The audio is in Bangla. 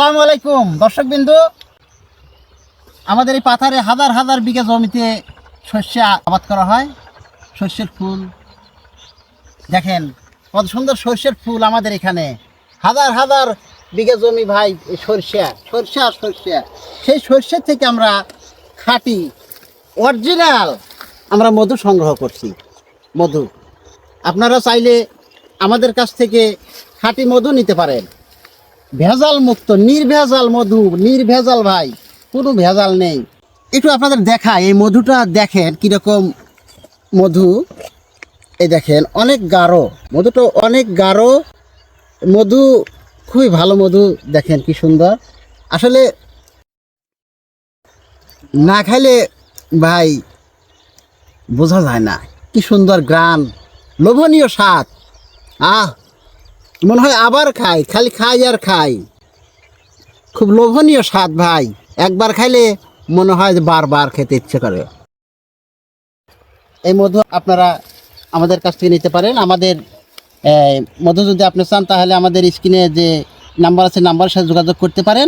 আসসালামু আলাইকুম দর্শকবৃন্দু, আমাদের এই পাথারে হাজার হাজার বিঘা জমিতে শস্য আবাদ করা হয়। শস্যের ফুল দেখেন, কত সুন্দর সরষের ফুল আমাদের এখানে। হাজার হাজার বিঘা জমি ভাই, সরষা সরষা সরষা। সেই সরষের থেকে আমরা খাঁটি অরিজিনাল আমরা মধু সংগ্রহ করছি। মধু আপনারা চাইলে আমাদের কাছ থেকে খাঁটি মধু নিতে পারেন, ভেজাল মুক্ত, নির্ভেজাল মধু, নির্ভেজাল ভাই, কোনো ভেজাল নেই। একটু আপনাদের দেখায়, এই মধুটা দেখেন কীরকম মধু। এই দেখেন অনেক গাঢ় মধুটা, অনেক গাঢ় মধু, খুবই ভালো মধু। দেখেন কি সুন্দর, আসলে না খাইলে ভাই বোঝা যায় না কি সুন্দর গ্রান, লোভনীয় স্বাদ। মনে হয় আবার খাই, খালি খাই আর খাই। খুব লোভনীয় স্বাদ ভাই, একবার খাইলে মনে হয় যে বারবার খেতে ইচ্ছে করে। এই মধু আপনারা আমাদের কাছ থেকে নিতে পারেন। আমাদের মধু যদি আপনি চান তাহলে আমাদের স্ক্রিনে যে নাম্বার আছে, নাম্বারের সাথে যোগাযোগ করতে পারেন।